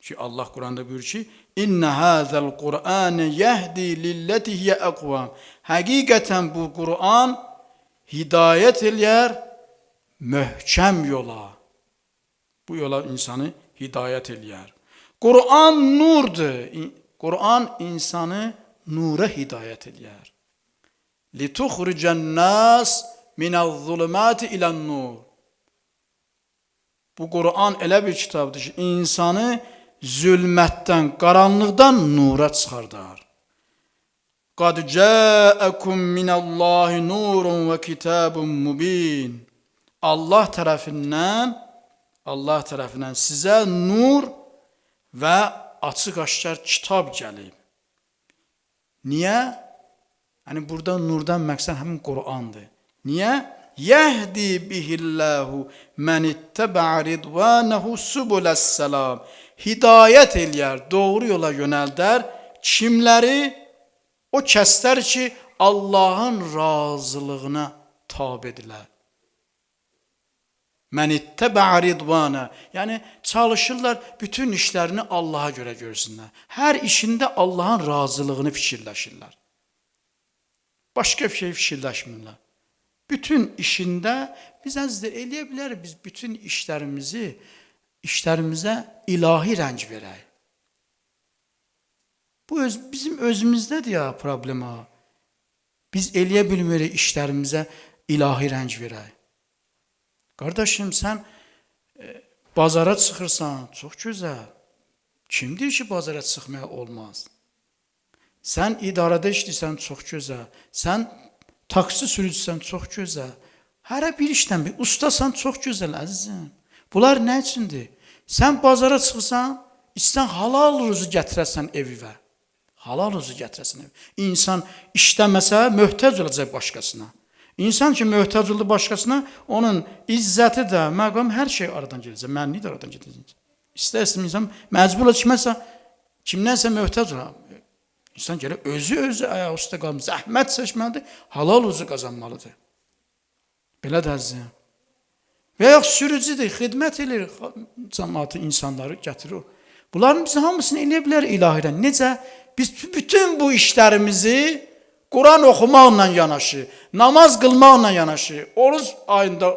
Ki Allah Qur'anda buyurur ki, İnnə həzəl Qur'anə yəhdi lilləti hiyə əqvam. Həqiqətən bu Qur'an hidayət eləyər möhkəm yola. Bu yola insanı hidayət eləyər. Qur'an nurdur. Qur'an insanı nura hidayət eləyər. لِتُخْرِجَ-النَّاسِ مِنَ الظُّلُمَاتِ إِلَى النُّورِ. Bu Qur'an elə bir kitabdır ki, insanı zülmətdən, qaranlıqdan nura çıxardar. قَدْ جَاءَكُمْ مِنَ اللّٰهِ نُورٌ وَكِتَابٌ مُبِينٌ. Allah tərəfindən sizə nur və açıq-aşkar kitab gəlib. Niyə? Yəni burada nurdan məqsəd həmin Qur'andır. Niyə? Yəhdi bihillahu mən ittəbə ridvanahu subuləs-səlam. Hidayət eləyər, doğru yola yönəldər kimləri? O kəslər ki, Allahın razılığına tabedirlər. Mən ittəbə ridvana. Yəni çalışırlar bütün işlərini Allaha görə görsünlər. Hər işində Allahın razılığını fikirləşirlər. Başqa bir şey fikirləşmirlər. Bütün işində biz əzizdə eləyə bilərik, biz bütün işlərimizə ilahi rəng verək. Bu bizim özümüzdədir ya problema. Biz eləyə bilmirik işlərimizə ilahi rəng verək. Qardaşım, sən bazara çıxırsan, çox gözəl. Kim deyir ki, bazara çıxmaya olmaz? Sən idarədə işləyirsən, çox gözəl. Sən Taksi sürücüsən, çox gözəl. Hərə bir işdən bir ustasan, çox gözəl əzizim. Bunlar nə üçündür? Sən bazara çıxırsan, istən halal ruzu gətirəsən evivə. Halal ruzu gətirəsən evivə. İnsan işləməsə möhtac olacaq başqasına. İnsan ki möhtac oldu başqasına, onun izzəti də, məqam, hər şey aradan gedəcək. Mənliyi də aradan gedəcək. İstərsən insan məcbur olacaq, kimdənsə möhtac olacaq. İnsan gəlir, özü ayağı üstə qalmış, zəhmət çəkməlidir, halal ruzu qazanmalıdır. Belə də əzizim. Və yaxud sürücüdür, xidmət edir, cəmaatı, insanları gətirir. Bunların biz hamısını eləyə bilər ilahirən. Necə? Biz bütün bu işlərimizi Quran oxumaqla yanaşı, namaz qılmaqla yanaşı, oruç ayında,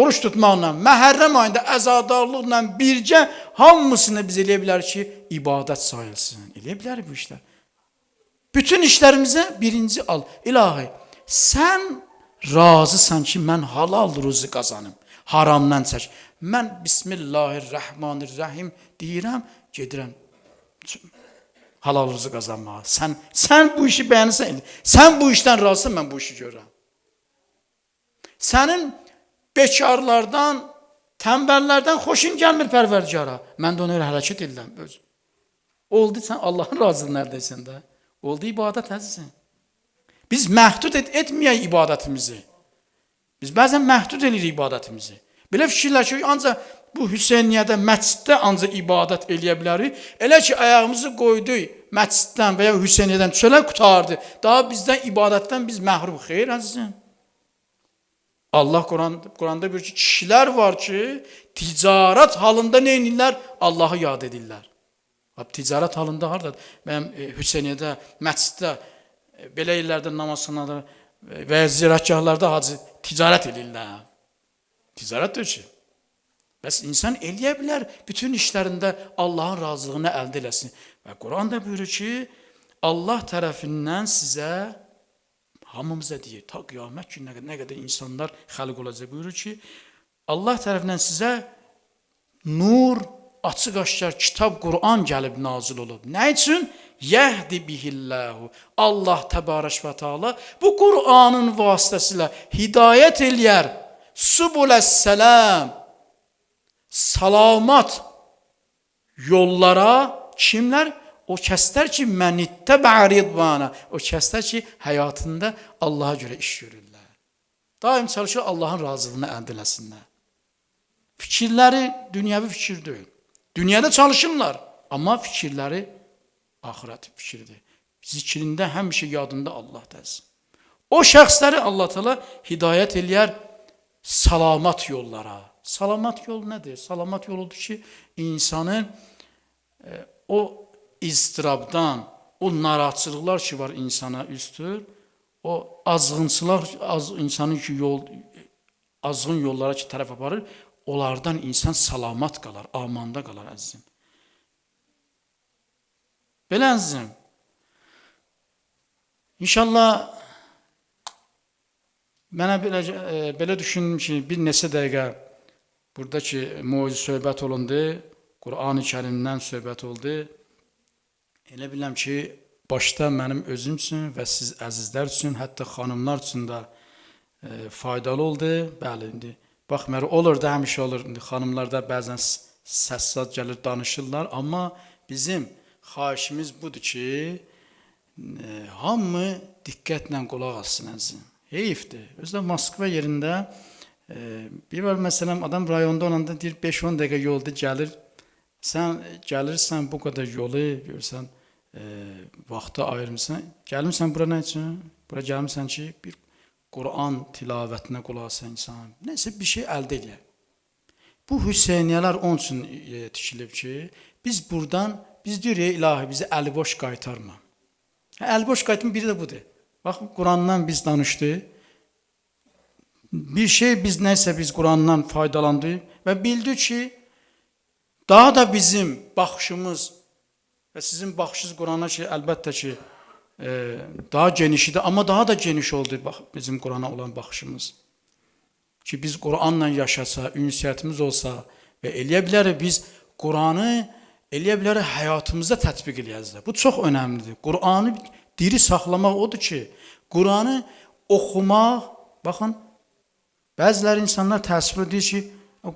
oruç tutmaqla, məhərrəm ayında əzadarlıqla bircə hamısını biz eləyə bilər ki, ibadət sayılsın. Eləyə bilər bu işlər. Bütün işlərimizə birinci al. İlahi, sən razısan ki, mən halal ruzu qazanım, haramdan çək. Mən Bismillahirrahmanirrahim deyirəm, gedirəm halal ruzu qazanmağa. Sən bu işi bəyənirsən, sən bu işdən razısan, mən bu işi görürəm. Sənin bekarlardan, tənbəllərdən xoşun gəlmir pərverdigara. Mən də ona öyle hərəkət edirəm. Oldu, sən Allahın razılığını nərdəysən də. Oldu ibadət əzizim. Biz məhdud etməyək ibadətimizi. Biz bəzən məhdud edirik ibadətimizi. Belə fikirlər ki, ancaq bu Hüseyniyyədə, məsciddə ancaq ibadət eləyə bilərik. Elə ki, ayağımızı qoyduk məsciddən və ya Hüseyniyyədən çölə qutardı. Daha bizdən ibadətdən biz məhrum. Xeyr, əzizim. Allah Quranda bir ki, kişilər var ki, ticarət halında nə edirlər? Allahı yad edirlər. Ticarət halında haradadır? Mənim Hüseyniyyədə, məsciddə, belə illərdə namazxanalarda və zirətgahlarda hacı ticarət edirlər. Ticarət deyir ki, bəs insan eləyə bilər, bütün işlərində Allahın razılığını əldə eləsin. Və Quran da buyurur ki, Allah tərəfindən sizə, hamımıza deyir, ta qiyamət gününə qədər, nə qədər insanlar xəlq olacaq, buyurur ki, Allah tərəfindən sizə nur, açıq-aşkar kitab Quran gəlib nazil olub. Nə üçün? Yəhdi bihillahu. Allah təbarək və teala bu Quranın vasitəsilə hidayət eləyər. Subuləs-səlam. Salamat yollara kimlər? O kəslər ki, mənittəbə ridvana. O kəslər ki, həyatında Allaha görə iş görürlər. Daim çalışır Allahın razılığını əldə eləsinlər. Fikirləri dünyəvi fikir deyil. Dünyada çalışırlar, amma fikirləri axirət fikirdir. Zikrində həmişə yadında Allah dəsin. O şəxsləri Allah Teala hidayət eləyər salamat yollara. Salamat yol nədir? Salamat yoludur ki, insanın o iztirabdan, o narahatçılıqlar ki var insana üstür, o azğınçılar, insanın ki azğın yollara ki tərəf aparır, onlardan insan salamat qalar, amanda qalar əzizim. Belə əzizim, İnşallah mənə belə düşündüm ki, bir neçə dəqiqə buradakı mucize söhbət olundu, Qur'an-ı Kərimdən söhbət oldu. Elə biləm ki, başda mənim özüm üçün və siz əzizlər üçün, hətta xanımlar üçün də faydalı oldu. Bəli, indi baxmayaraq olur da, həmişə olur. İndi xanımlarda bəzən səssad gəlir, danışırlar, amma bizim xahişimiz budur ki, hamı diqqətlə qulaq alsın əzizim. Heyifdir. Özdə Moskva yerində bir var məsələn, adam rayonda olanda deyir 5-10 dəqiqə yolda gəlir. Sən gəlirsən bu qədər yolu görsən, vaxtı ayırmısan. Gəlmirsən bura nə üçün? Bura gəlmirsən ki, bir Quran tilavətinə qulaq asan insan. Nəsə bir şey əldə edə. Bu Hüseyniyələr onun üçün tikilib ki, biz buradan, biz deyirik, ilahi bizi əli boş qaytarma. Əli boş qaytarma biri də budur. Baxın, Qurandan biz danışdıq. Bir şey biz nəsə biz Qurandan faydalandıq və bildik ki, daha da bizim baxışımız və sizin baxışınız Qurana ki, əlbəttə ki, daha genişidir, amma daha da geniş oldu bizim Qurana olan baxışımız. Ki biz Quranla yaşasa, ünsiyyətimiz olsa və eləyə bilərik biz Quranı, eləyə bilərik həyatımızda tətbiq eləyəcəklər. Bu çox önəmlidir. Quranı diri saxlamaq odur ki, Quranı oxumaq, baxın, bəziləri insanlar təəssüf edir ki,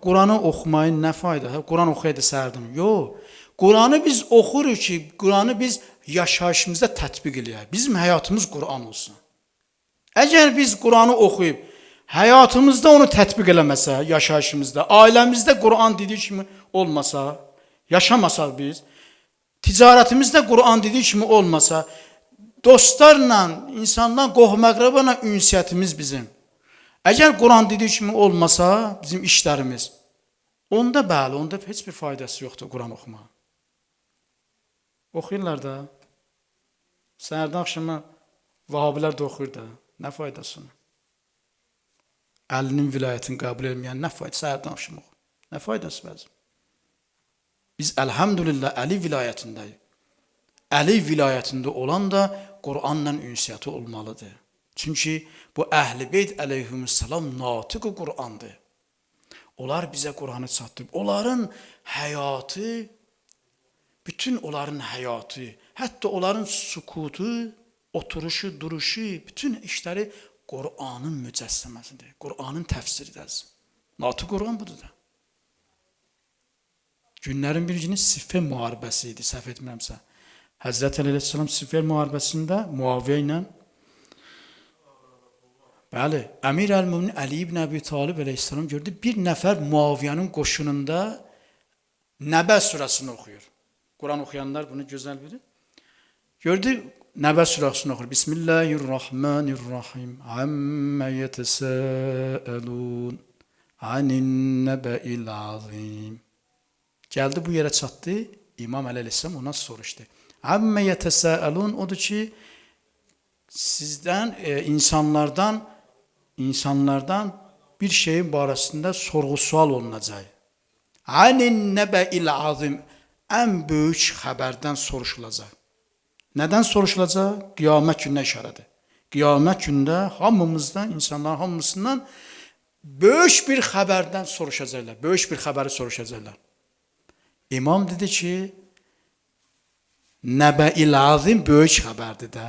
Quranı oxumayın nə fayda? Quran oxuyaydı səhərdən. Yox. Quranı biz oxuruq ki, Quranı biz yaşayışımızda tətbiq eləyək. Bizim həyatımız Quran olsun. Əgər biz Quranı oxuyub həyatımızda onu tətbiq eləməsə, yaşayışımızda, ailəmizdə Quran dediyi kimi olmasa, yaşamasaq biz, ticarətimizdə Quran dediyi kimi olmasa, dostlarla, insanlarla, qohum-əqrabayla ünsiyyətimiz bizim. Əgər Quran dediyi kimi olmasa, bizim işlərimiz, onda bəli, onda heç bir faydası yoxdur Quran oxumaq. Oxuyurlar da, səhərdən axşama Vahabilər də oxuyur da, nə faydasını? Əlinin vilayətini qəbul etməyən nə faydası? Səhərdən axşama oxuyur. Nə faydası bəzən? Biz əlhamdülillah Əli vilayətindəyik. Əli vilayətində olan da Quranla ünsiyyəti olmalıdır. Çünki bu Əhl-i Beyt əleyhissalam natiq-i Qurandır. Onlar bizə Quranı çatdırıb. Onların həyatı, bütün onların həyatı, hətta onların sukutu, oturuşu, duruşu, bütün işləri Quranın mücəssəməsidir. Quranın təfsiridir. Natiq Quran budur da. Günlərin bir günü Siffin müharibəsi idi, səhv etmirəmsə. Həzrət Əli əleyhissalam Siffin müharibəsində Muaviyə ilə, bəli, Əmir əl-Müminin Əli ibn Əbi Talib əleyhissalam gördü, bir nəfər Muaviyənin qoşununda Nəbə surəsini oxuyur. Quran oxuyanlar bunu gözəl bilir. Gördü, Nəbə surəsini oxuyur. Bismillahirrahmanirrahim. Əmmə yetəsəəlun anin nəbəil azim. Gəldi bu yerə çatdı, İmam Əli əleyhissalam ona soruşdu. Əmmə yetəsəəlun odur ki, sizdən, insanlardan bir şeyin barəsində sorğu-sual olunacaq. Anin nəbəil azim, ən böyük xəbərdən soruşulacaq. Nədən soruşulacaq? Qiyamət gününə işarədir. Qiyamət günündə hamımızdan, insanların hamısından böyük bir xəbərdən soruşacaqlar. Böyük bir xəbəri soruşacaqlar. İmam dedi ki, Nəbəil azim böyük xəbərdir də.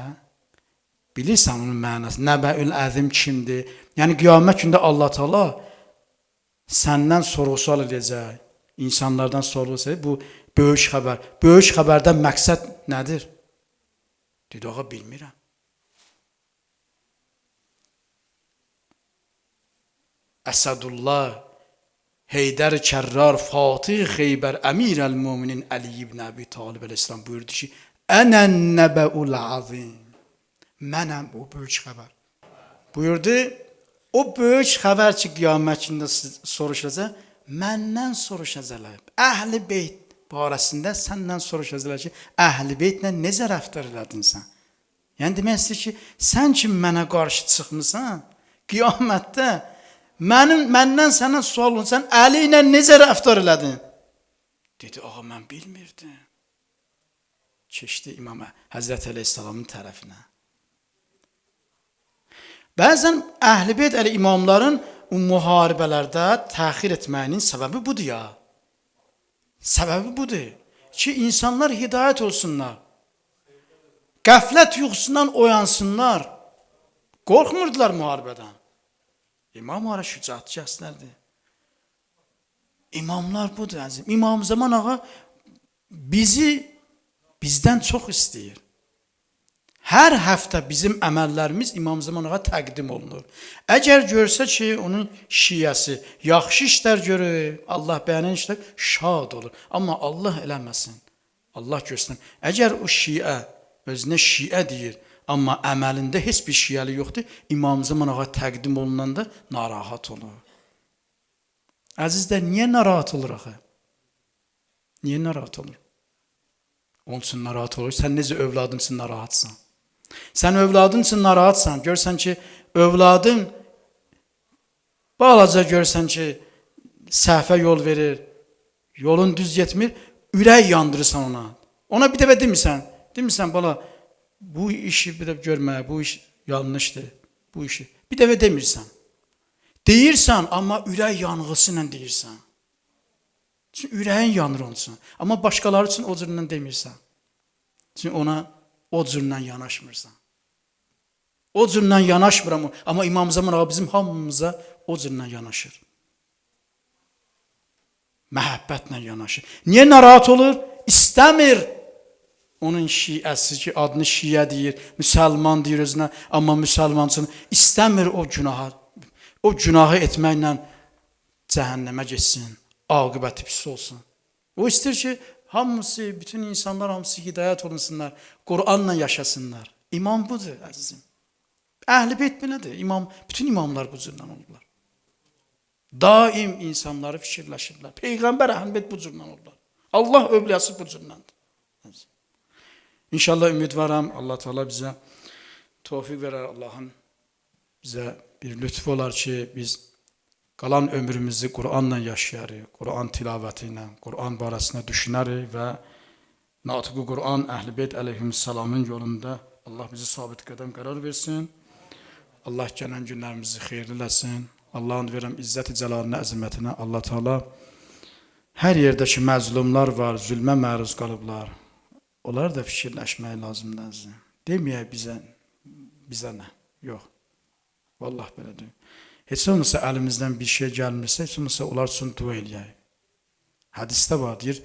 Bilirsən onun mənası. Nəbəül əzim kimdir? Yəni qiyamət gündə Allah Taala səndən sorğu-sual edəcək. İnsanlardan sorğu-sual, bu böyük xəbər. Böyük xəbərdən məqsəd nədir? Dedi, ağa bilmirəm. Əsədullah, Heydər Kərrar, Fatih Xeybər, Əmir əl-Müminin Əli ibn Əbi Talib əleyhissalam buyurdu ki, Ənən nəbəul azim. Mənəm o böyük xəbər. Buyurdu, o böyük xəbər ki, qiyamət günündə soruşacaq, məndən soruşacaqlar. Əhl-i Beyt barəsində səndən soruşacaqlar ki, Əhl-i Beytlə necə rəftar elədin sən? Yəni demək istəyir ki, sən ki mənə qarşı çıxmısan, qiyamətdə məndən sənə sual olunsan, Əli ilə necə rəftar elədin? Dedi, ağa mən bilmirdim. Keçdi İmamə, Həzrət Əleyhisselamın tərəfinə. Bəzən Əhl-i Beyt imamların müharibələrdə təxir etməyinin səbəbi budur ya. Səbəbi budur ki, insanlar hidayət olsunlar. Qəflət yuxusundan oyansınlar. Qorxmurdular müharibədən. İmam ara şücaət kəslərdir. İmamlar budur əzim. İmam Zaman ağa bizdən çox istəyir. Hər həftə bizim əməllərimiz İmam Zaman ağa təqdim olunur. Əgər görsə ki, onun şiyəsi yaxşı işlər görür, Allah bəyənən işlər şad olur. Amma Allah eləməsin. Allah görsün. Əgər o şiə özünə şiə deyir, amma əməlində heç bir şiəli yoxdur, İmam Zaman ağa təqdim olunanda narahat olur. Əzizlər, niyə narahat olur axı? Niyə narahat olur? Onun üçün narahat olur. Sən necə övladın üçün narahatsan? Sən övladın üçün narahatsan. Görsən ki, övladın balaca görsən ki, səhvə yol verir, yolun düz getmir, ürək yandırırsan ona. Ona bir dəfə demirsən, bala, bu işi bir dəfə görmə, bu iş yanlışdır, bu işi. Bir dəfə demirsən. Deyirsən, amma ürək yanğısı ilə deyirsən. Çünki ürəyin yanır onun üçün. Amma başqaları üçün o cüründən demirsən. Çünki ona o cürlə yanaşmırsan. O cürlə yanaşmıram. Amma İmam Zaman ağa bizim hamımıza o cürlə yanaşır. Məhəbbətlə yanaşır. Niyə narahat olur? İstəmir. Onun şiəsi ki, adını şiə deyir, müsəlman deyir özünə, amma müsəlmansın. İstəmir o günahı. O günahı etməklə cəhənnəmə geçsin. Aqibəti pis olsun. O istəyir ki, hamısı, bütün insanlar hamısı hidayət olunsunlar. Qur'anla yaşasınlar. İmam budur, əzizim. Əhl-i Beyt belədir. Bütün imamlar bu cürlə olurlar. Daim insanları fikirləşirlər. Peyğəmbər Əhl-i Beyt bu cürlə olurlar. Allah övliyası bu cürləndir. İnşallah ümidvaram Allah Teala bizə tövfiq verər. Allah'ın bizə bir lütfu olar ki, biz qalan ömrümüzü Qur'anla yaşayarıq, Qur'an tilavəti ilə, Qur'an barəsində düşünərik və Natiq-i Qur'an Əhl-i Beyt əleyhissalamın yolunda Allah bizi sabit qədəm qərar versin. Allah gələn günlərimizi xeyirləsin. Allah'ın verəm izzət-i cəlalına, əzəmətinə. Allah Teala hər yerdəki məzlumlar var, zülmə məruz qalıblar. Onlar da fikirləşmək lazımdır. Deməyək bizə nə? Yox. Vallahi belədir. Heç olmasa əlimizdən bir şey gəlmirsə, heç olmasa onlar üçün dua eləyək. Hədisdə var, deyir,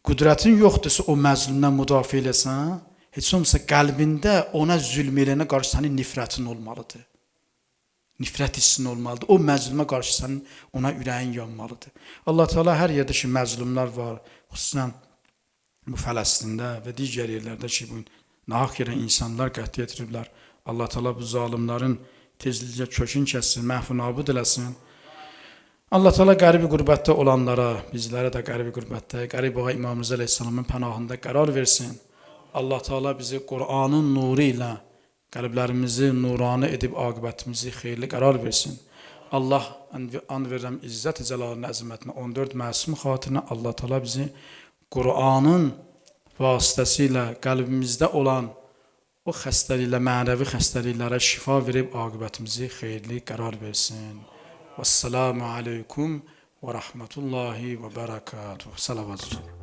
qüdrətin yoxdursa o məzlumdan müdafiə eləsən, heç olmasa qəlbində ona zülm eləyənə qarşı sənin nifrətin olmalıdır. Nifrət hissin olmalıdır. O məzluma qarşı sənin ona ürəyin yanmalıdır. Allah Teala hər yerdə ki, məzlumlar var, xüsusən bu Fələstində və digər yerlərdə ki, bu nahaq yerə insanlar qətl ediriblər. Allah Teala bu zalimlərin tezliklə kökün kəssin, məhv nabud eləsin. Allah Teala qəribi qürbətdə olanlara, bizlərə də qəribi qürbətdə, qərib ağa İmam Rıza əleyhissalamın pənahında qərar versin. Allah Teala bizi Qur'anın nuru ilə qəlblərimizi nurani edib aqibətimizi xeyirli qərar versin. Allah and verirəm izzət-i cəlalına, əzəmətinə, 14 məsum xatirinə Allah Teala bizi Qur'anın vasitəsilə qəlbimizdə olan o xəstəliklə, mənəvi xəstəliklərə şifa verib aqibətimizi xeyirli qərar versin. Vəssalamu aleykum və rəhmətullahi və bərəkatuhu. Salavat.